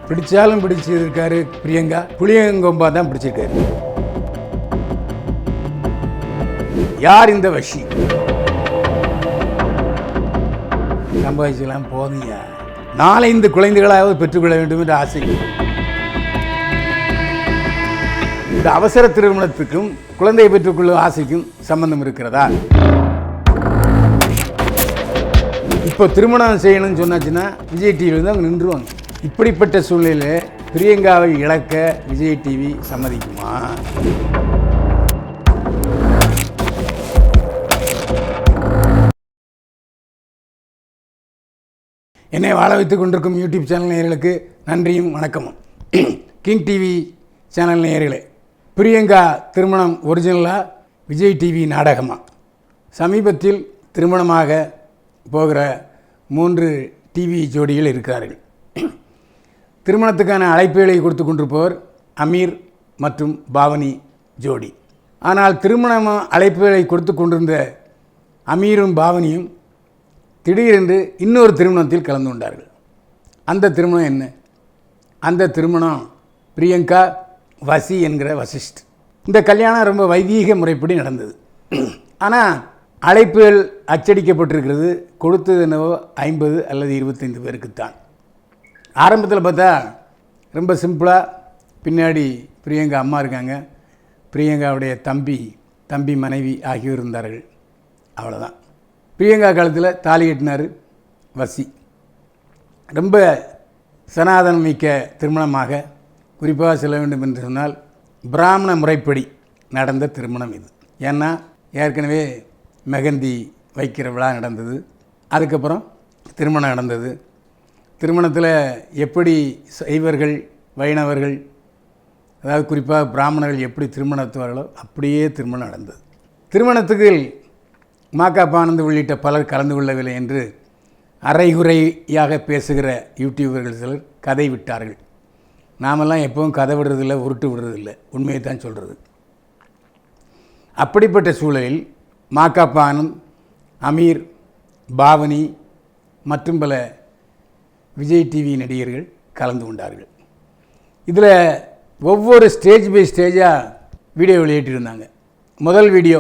பிடிச்சாலும் பிடிச்சிருக்காரு பிரியங்கா. புளியங்கொம்பா தான் பிடிச்சிருக்காரு. யார் இந்த வஷி? சம்பாதிச்செல்லாம் போதுங்க. 4-5 குழந்தைகளாவது பெற்றுக்கொள்ள வேண்டும் என்ற ஆசை. இந்த அவசர திருமணத்துக்கும் குழந்தையை பெற்றுக்கொள்ளும் ஆசைக்கும் சம்பந்தம் இருக்கிறதா? இப்போ திருமணம் செய்யணும்னு சொன்னாச்சுன்னா விஜய் டிவியில் தான் அவங்க நின்றுவாங்க. இப்படிப்பட்ட சூழ்நிலையில் பிரியங்காவை இழக்க விஜய் டிவி சம்மதிக்குமா? என்னை வாழ வைத்துக் கொண்டிருக்கும் யூடியூப் சேனல் நேயர்களுக்கு நன்றியும் வணக்கமும். கிங் டிவி சேனல் நேயர்களே, பிரியங்கா திருமணம் ஒரிஜினலா விஜய் டிவி நாடகமா? சமீபத்தில் திருமணமாக போகிற 3 டிவி ஜோடிகள் இருக்கிறார்கள். திருமணத்துக்கான அழைப்புகளை கொடுத்து கொண்டிருப்பவர் அமீர் மற்றும் பாவனி ஜோடி. ஆனால் திருமண அழைப்புகளை கொடுத்து கொண்டிருந்த அமீரும் பாவனியும் திடீரென்று இன்னொரு திருமணத்தில் கலந்து கொண்டார்கள். அந்த திருமணம் என்ன? அந்த திருமணம் பிரியங்கா வசி என்கிற வசிஷ்ட். இந்த கல்யாணம் ரொம்ப வைதீக முறைப்படி நடந்தது. ஆனால் அழைப்புகள் அச்சடிக்கப்பட்டிருக்கிறது. கொடுத்தது என்னவோ 50 அல்லது 25 பேருக்குத்தான். ஆரம்பத்தில் பார்த்தா ரொம்ப சிம்பிளாக, பின்னாடி பிரியங்கா அம்மா இருக்காங்க, பிரியங்காவுடைய தம்பி மனைவி ஆகியோர் இருந்தார்கள். அவ்வளோதான். பிரியங்கா காலத்தில் தாலி கட்டினார் வசி. ரொம்ப சனாதனம் மிக்க திருமணமாக, குறிப்பாக சொல்ல வேண்டும் என்று சொன்னால் பிராமண முறைப்படி நடந்த திருமணம் இது. ஏன்னா ஏற்கனவே மெகந்தி வைக்கிற விழா நடந்தது, அதுக்கப்புறம் திருமணம் நடந்தது. திருமணத்தில் எப்படி சைவர்கள் வைணவர்கள், அதாவது குறிப்பாக பிராமணர்கள் எப்படி திருமணத்துவார்களோ அப்படியே திருமணம் நடந்தது. திருமணத்துக்கு மாகாபானந்த் உள்ளிட்ட பலர் கலந்து கொள்ளவில்லை என்று அரைகுறையாக பேசுகிற யூடியூபர்கள் சிலர் கதை விட்டார்கள். நாமெல்லாம் எப்பவும் கதை விடுறதில்லை, உருட்டு விடுறதில்லை, உண்மையை தான் சொல்கிறது. அப்படிப்பட்ட சூழலில் மாகாபானந்த், அமீர், பாவனி மற்றும் பல விஜய் டிவி நடிகர்கள் கலந்து கொண்டார்கள். இதில் ஒவ்வொரு ஸ்டேஜ் பை ஸ்டேஜாக வீடியோ வெளியிட்டிருந்தாங்க. முதல் வீடியோ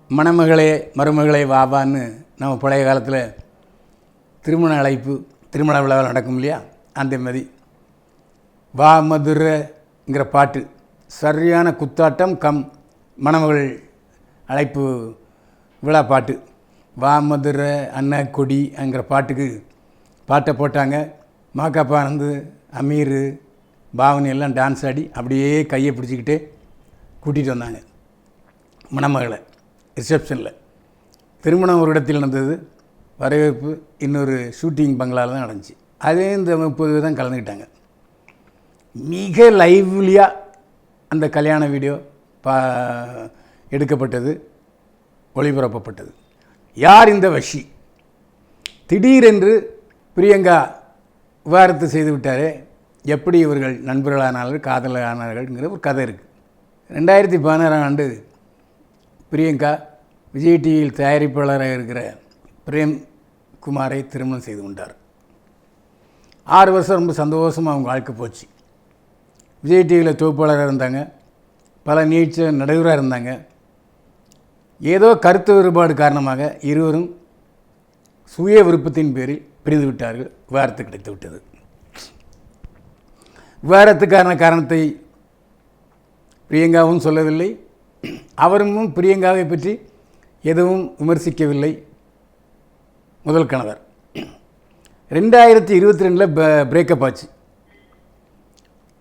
மணமகளே மருமகளே வாவான்னு நம்ம பழைய காலத்தில் திருமண அழைப்பு திருமண விழாவில் நடக்கும் இல்லையா, அந்த மாதிரி வா மதுரைங்கிற பாட்டு சரியான குத்தாட்டம் கம் மணமகள் அழைப்பு விழா பாட்டு. வா மதுரை அண்ணா கொடிங்கிற பாட்டை போட்டாங்க. மாகாபானந்து, அமீர், பாவனி எல்லாம் டான்ஸ் ஆடி அப்படியே கையை பிடிச்சிக்கிட்டே கூட்டிகிட்டு வந்தாங்க மணமகளை ரிசப்ஷனில். திருமணம் ஒரு இடத்தில் நடந்தது, வரவேற்பு இன்னொரு ஷூட்டிங் பங்களாவில் தான் நடந்துச்சு. அதே இந்த 30 பேர் தான் கலந்துக்கிட்டாங்க. மிக லைவ்லியாக அந்த கல்யாண வீடியோ எடுக்கப்பட்டது, ஒளிபரப்பப்பட்டது. யார் இந்த வஷி? திடீரென்று பிரியங்கா விவாகரத்து செய்து விட்டாரே, எப்படி இவர்கள் நண்பர்களானார்கள் காதலரானார்கள்ங்கிற ஒரு கதை இருக்குது. 2016ஆம் ஆண்டு பிரியங்கா விஜய் டிவியில் தயாரிப்பாளராக இருக்கிற பிரேம் குமாரை திருமணம் செய்து கொண்டார். 6 வருஷம் ரொம்ப சந்தோஷமாக அவங்க வாழ்க்கை போச்சு. விஜய் டிவியில் தொகுப்பாளராக இருந்தாங்க, பல நிகழ்ச்சியில் நடுவராக இருந்தாங்க. ஏதோ கருத்து வேறுபாடு காரணமாக இருவரும் சுய விருப்பத்தின் பேரில் பிரிந்து விட்டார்கள். விவாகரத்து கிடைத்து விட்டது. விவாகரத்துக்கான காரணத்தை பிரியங்காவும் சொல்லவில்லை, அவரும் பிரியங்காவை பற்றி எதுவும் விமர்சிக்கவில்லை. முதல் கணவர் 2022 பிரேக்கப் ஆச்சு.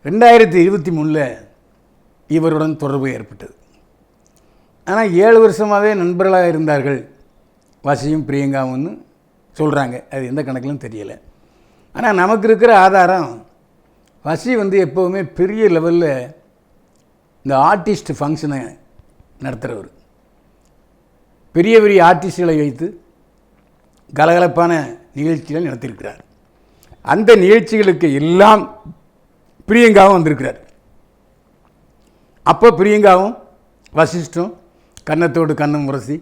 2023 இவருடன் தொடர்பு ஏற்பட்டது. ஆனால் 7 வருஷமாகவே நண்பர்களாக இருந்தார்கள் வசியும் பிரியங்காவும்னு சொல்கிறாங்க. அது எந்த கணக்கிலும் தெரியலை. ஆனால் நமக்கு இருக்கிற ஆதாரம், வசி எப்போவுமே பெரிய லெவலில் இந்த ஆர்டிஸ்ட் ஃபங்க்ஷனை நடத்துகிறவர். பெரிய பெரிய ஆர்டிஸ்டுகளை வைத்து கலகலப்பான நிகழ்ச்சிகளை நடத்தியிருக்கிறார். அந்த நிகழ்ச்சிகளுக்கு எல்லாம் பிரியங்காவும் வந்திருக்கிறார். அப்போ பிரியங்காவும் வசிஷ்டும் கன்னத்தோடு கண்ணம் உரசி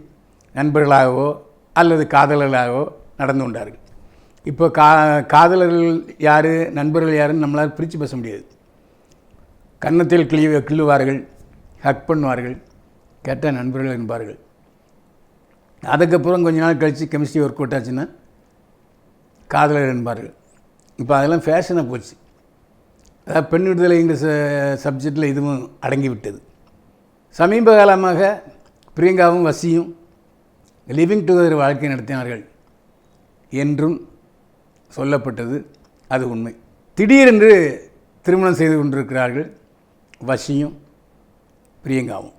நண்பர்களாகவோ அல்லது காதலர்களாகவோ நடந்து கொண்டார்கள். இப்போ காதலர்கள் யார், நண்பர்கள் யாருன்னு நம்மளால் பிரித்து பேச முடியாது. கன்னத்தில் கிள்ளுவார்கள், ஹக் பண்ணுவார்கள், கெட்ட நண்பர்கள் என்பார்கள். அதுக்கப்புறம் கொஞ்ச நாள் கழித்து கெமிஸ்ட்ரி ஒர்க் அவுட் ஆச்சுன்னா காதலர் என்பார்கள். இப்போ அதெல்லாம் ஃபேஷனாக போச்சு. அதாவது பெண் விடுதலைங்கிற சப்ஜெக்டில் இதுவும் அடங்கிவிட்டது. சமீப காலமாக பிரியங்காவும் வசியும் லிவிங் டுகெதர் வாழ்க்கை நடத்தினார்கள் என்றும் சொல்லப்பட்டது. அது உண்மை. திடீரென்று திருமணம் செய்து கொண்டிருக்கிறார்கள் வசியும் பிரியங்காவும்.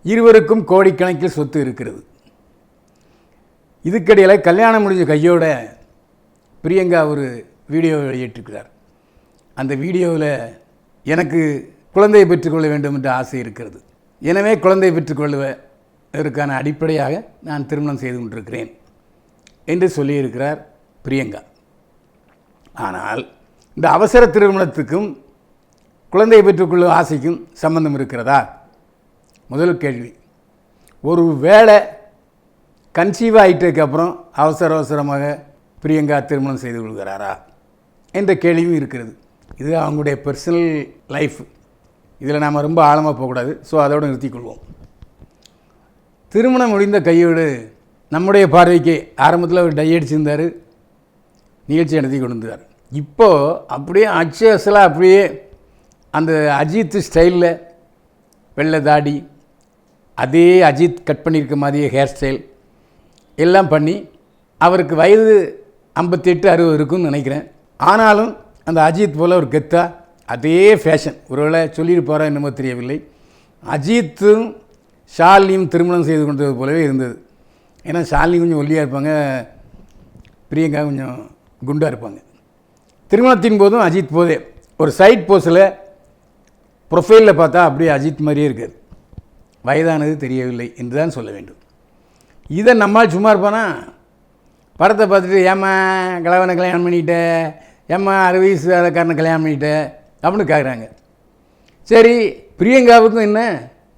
இருவருக்கும் கோடிக்கணக்கில் சொத்து இருக்கிறது. இதுக்கிடையில் கல்யாணம் முடிஞ்ச கையோட பிரியங்கா ஒரு வீடியோ வெளியிட்டிருக்கிறார். அந்த வீடியோவில் எனக்கு குழந்தையை பெற்றுக்கொள்ள வேண்டும் என்ற ஆசை இருக்கிறது, எனவே குழந்தையை பெற்றுக்கொள்வதற்கான அடிப்படையாக நான் திருமணம் செய்து கொண்டிருக்கிறேன் என்று சொல்லியிருக்கிறார் பிரியங்கா. ஆனால் இந்த அவசர திருமணத்துக்கும் குழந்தையை பெற்றுக்கொள்ளும் ஆசைக்கும் சம்பந்தம் இருக்கிறதா? முதல் கேள்வி. ஒரு வேளை கன்சீவ் ஆகிட்டதுக்கு அப்புறம் அவசரமாக பிரியங்கா திருமணம் செய்து கொள்கிறாரா என்ற கேள்வியும் இருக்கிறது. இது அவங்களுடைய பர்சனல் லைஃப். இதில் நாம் ரொம்ப ஆழமாக போகக்கூடாது. ஸோ அதோடு நிறுத்திக்கொள்வோம். திருமணம் முடிந்த கையோடு நம்முடைய பார்வைக்கு ஆரம்பத்தில் ஒரு டை அடிச்சிருந்தார், நிகழ்ச்சி நடத்தி கொண்டு வந்தார். இப்போது அப்படியே அச்சு அசலாக அப்படியே அந்த அஜித் ஸ்டைலில் வெள்ளை தாடி, அதே அஜித் கட் பண்ணியிருக்க மாதிரியே ஹேர் ஸ்டைல் எல்லாம் பண்ணி, அவருக்கு வயது 58-60 இருக்குன்னு நினைக்கிறேன். ஆனாலும் அந்த அஜித் போல் ஒரு கெத்தா அதே ஃபேஷன். ஒருவேளை சொல்லிட்டு போகிறா என்னமோ தெரியவில்லை. அஜித்தும் ஷாலினியும் திருமணம் செய்து கொண்டது போலவே இருந்தது. ஏன்னா ஷாலினி கொஞ்சம் ஒல்லியாக இருப்பாங்க, பிரியங்கா கொஞ்சம் குண்டாக இருப்பாங்க. திருமணத்தின் போதும் அஜித் போதே ஒரு சைட் போஸில் ப்ரொஃபைலில் பார்த்தா அப்படியே அஜித் மாதிரியே இருக்காது. வயதானது தெரியவில்லை என்று தான் சொல்ல வேண்டும். இதை நம்மால் சும்மா இருப்பானா? படத்தை பார்த்துட்டு ஏம்மா கலவனை கல்யாணம் பண்ணிக்கிட்ட, ஏம்மா 60 வயசுக்காரனை கல்யாணம் பண்ணிக்கிட்ட அப்படின்னு கேட்குறாங்க. சரி, பிரியங்காவுக்கும் என்ன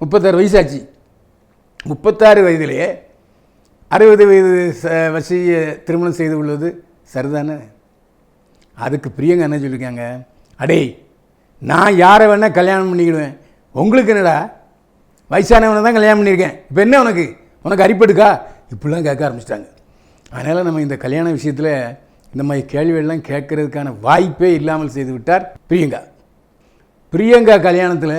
36 வயசாச்சு. 36 வயதிலேயே 60 வயது வசியை திருமணம் செய்து கொள்வது சரிதானே? அதுக்கு பிரியங்கா என்ன சொல்லியிருக்காங்க, அடே நான் யாரை வேணால் கல்யாணம் பண்ணிக்கிடுவேன், உங்களுக்கு என்னடா வயசானவனை தான் கல்யாணம் பண்ணியிருக்கேன், இப்போ என்ன உனக்கு அரிப்படுக்கா, இப்படிலாம் கேட்க ஆரம்பிச்சிட்டாங்க. அதனால் நம்ம இந்த கல்யாண விஷயத்தில் இந்த மாதிரி கேள்விகள்லாம் கேட்கறதுக்கான வாய்ப்பே இல்லாமல் செய்து விட்டார் பிரியங்கா. பிரியங்கா கல்யாணத்தில்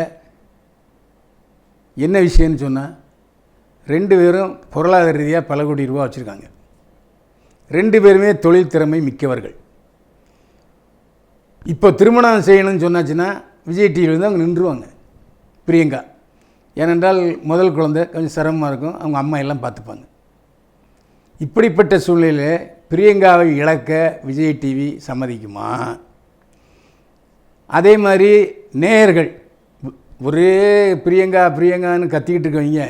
என்ன விஷயம்னு சொன்னால், 2 பேரும் பொருளாதார ரீதியாக பல கோடி ரூபா வச்சுருக்காங்க. 2 பேருமே தொழில் திறமை மிக்கவர்கள். இப்போ திருமணம் செய்யணும்னு சொன்னாச்சுன்னா விஜய் டிவியில் அவங்க நின்றுவாங்க பிரியங்கா. ஏனென்றால் முதல் குழந்தை கொஞ்சம் சிரமமாக இருக்கும், அவங்க அம்மா எல்லாம் பார்த்துப்பாங்க. இப்படிப்பட்ட சூழ்நிலையில் பிரியங்காவை இழக்க விஜய் டிவி சம்மதிக்குமா? அதே மாதிரி நேயர்கள் ஒரே பிரியங்கான்னு கத்திக்கிட்டு இருக்கவங்க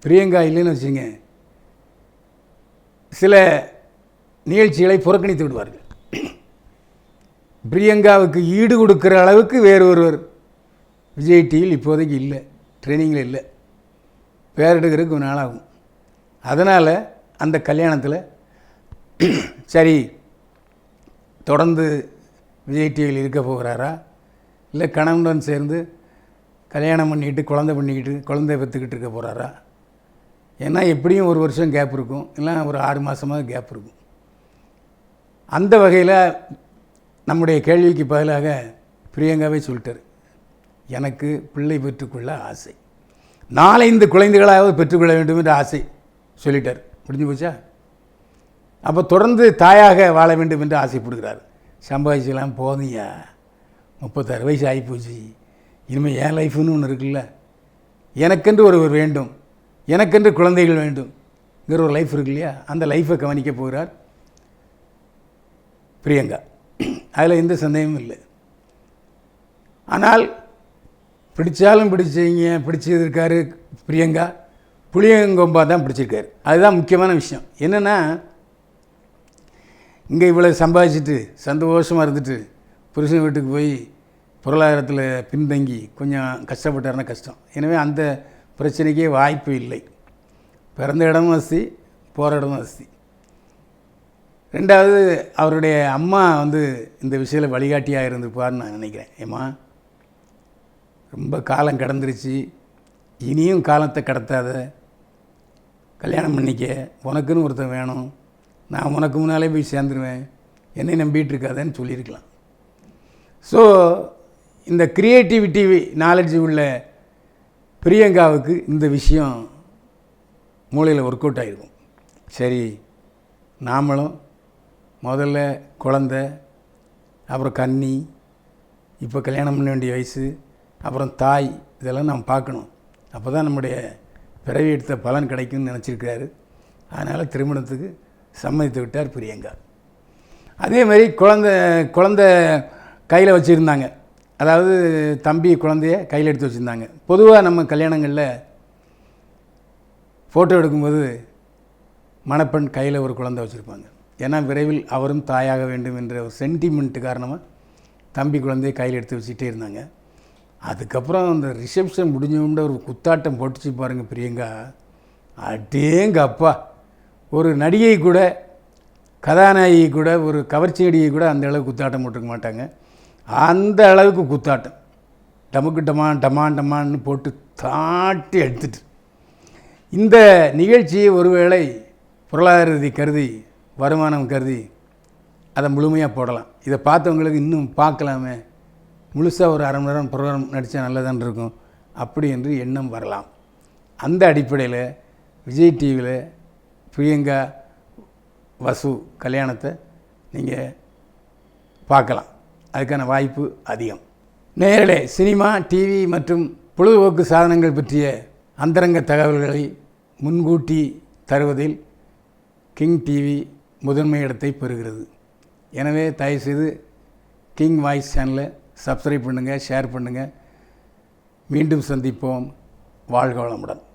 பிரியங்கா இல்லைன்னு வச்சுங்க, சில நிகழ்ச்சிகளை புறக்கணித்து விடுவார்கள். பிரியங்காவுக்கு ஈடு கொடுக்குற அளவுக்கு வேறு ஒருவர் விஜய் டிவியில் இப்போதைக்கு இல்லை, ட்ரைனிங்கில் இல்லை, பேர் எடுக்கிறதுக்கு ஒரு நாளாகும். அதனால் அந்த கல்யாணத்தில் சரி தொடர்ந்து விஜய் டிவியில் இருக்க போகிறாரா, இல்லை கணவனுடன் சேர்ந்து கல்யாணம் பண்ணிக்கிட்டு குழந்தை பெற்றுக்கிட்டு இருக்க போகிறாரா? ஏன்னா எப்படியும் 1 வருஷம் கேப் இருக்கும், இல்லை ஒரு 6 மாதமாக கேப் இருக்கும். அந்த வகையில் நம்முடைய கேள்விக்கு பதிலாக பிரியங்காவே சொல்லிட்டார், எனக்கு பிள்ளை பெற்றுக்கொள்ள ஆசை, 4-5 குழந்தைகளாவது பெற்றுக்கொள்ள வேண்டும் என்ற ஆசை சொல்லிட்டார். முடிஞ்சு போச்சா? அப்போ தொடர்ந்து தாயாக வாழ வேண்டும் என்று ஆசைப்படுகிறார். சம்பாதிச்செல்லாம் போதியா, 36 வயசு ஆகிப்போச்சு, இனிமேல் என் லைஃப்னு ஒன்று இருக்குல்ல, எனக்கென்று ஒருவர் வேண்டும், எனக்கென்று குழந்தைகள் வேண்டும்ங்கிற ஒரு லைஃப் இருக்கு இல்லையா, அந்த லைஃப்பை கவனிக்க போகிறார் பிரியங்கா. அதில் எந்த சந்தேகமும் இல்லை. ஆனால் பிடிச்சது பிரியங்கா புளியங்கொம்பா தான் பிடிச்சிருக்காரு. அதுதான் முக்கியமான விஷயம். என்னென்னா, இங்கே இவ்வளோ சம்பாதிச்சுட்டு சந்தோஷமாக இருந்துட்டு புருஷன் வீட்டுக்கு போய் பொருளாதாரத்தில் பின்தங்கி கொஞ்சம் கஷ்டப்பட்டாருன்னா கஷ்டம். எனவே அந்த பிரச்சனைக்கே வாய்ப்பு இல்லை. பிறந்த இடமும் வசதி, போகிற இடமும் வசதி. ரெண்டாவது அவருடைய அம்மா இந்த விஷயத்தில் வழிகாட்டியாக இருந்திருப்பார்னு நான் நினைக்கிறேன். ஏம்மா, ரொம்ப காலம் கடந்துருச்சு, இனியும் காலத்தை கடத்தாத, கல்யாணம் பண்ணிக்க, உனக்குன்னு ஒருத்தன் வேணும், நான் உனக்கு முன்னாலே போய் சேர்ந்துருவேன், என்னை நம்பிட்டு இருக்காதேன்னு சொல்லியிருக்கலாம். ஸோ இந்த க்ரியேட்டிவிட்டி நாலேஜ் உள்ள பிரியங்காவுக்கு இந்த விஷயம் மூளையில் ஒர்க் அவுட் ஆகிருக்கும். சரி, நாமளும் முதல்ல குழந்த, அப்புறம் கன்னி, இப்போ கல்யாணம் பண்ண வேண்டிய வயசு, அப்புறம் தாய், இதெல்லாம் நாம் பார்க்கணும். அப்போ தான் நம்முடைய பிறவி எடுத்த பலன் கிடைக்கும்னு நினச்சிருக்கிறாரு. அதனால் திருமணத்துக்கு சம்மதித்து விட்டார் பிரியங்கா. அதே மாதிரி குழந்த கையில் வச்சுருந்தாங்க. அதாவது தம்பி குழந்தைய கையில் எடுத்து வச்சுருந்தாங்க. பொதுவாக நம்ம கல்யாணங்களில் ஃபோட்டோ எடுக்கும்போது மணப்பெண் கையில் ஒரு குழந்தை வச்சுருப்பாங்க. ஏன்னா விரைவில் அவரும் தாயாக வேண்டும் என்ற ஒரு சென்டிமெண்ட்டு காரணமாக தம்பி குழந்தைய கையில் எடுத்து வச்சுக்கிட்டே இருந்தாங்க. அதுக்கப்புறம் அந்த ரிசப்ஷன் முடிஞ்சவங்க ஒரு குத்தாட்டம் போட்டுச்சு பாருங்கள் பிரியங்கா. அடேங்க அப்பா, ஒரு நடிகை கூட, கதாநாயகி கூட, ஒரு கவர்ச்சி நடிகை கூட அந்த அளவுக்கு குத்தாட்டம் போட்டுக்க மாட்டாங்க. அந்த அளவுக்கு குத்தாட்டம், டமுக்கு டமான்னு போட்டு தாட்டி எடுத்துட்டு. இந்த நிகழ்ச்சியை ஒருவேளை பொருளாதார கருதி, வருமானம் கருதி அதை முழுமையாக போடலாம். இதை பார்த்தவங்களுக்கு இன்னும் பார்க்கலாமே, முழுசாக ஒரு 1/2 மணி நேரம் ப்ரோக்ராம் நடித்தா நல்லதான் இருக்கும் அப்படி என்று எண்ணம் வரலாம். அந்த அடிப்படையில் விஜய் டிவியில் பிரியங்கா வசு கல்யாணத்தை நீங்கள் பார்க்கலாம். அதுக்கான வாய்ப்பு அதிகம். நேரலே சினிமா, டிவி மற்றும் பொழுதுபோக்கு சாதனங்கள் பற்றிய அந்தரங்க தகவல்களை முன்கூட்டி தருவதில் கிங் டிவி முதன்மை இடத்தை பெறுகிறது. எனவே தயவுசெய்து கிங் வாய்ஸ் சேனலை சப்ஸ்கிரைப் பண்ணுங்கள், ஷேர் பண்ணுங்கள். மீண்டும் சந்திப்போம். வாழ்க வளமுடன்.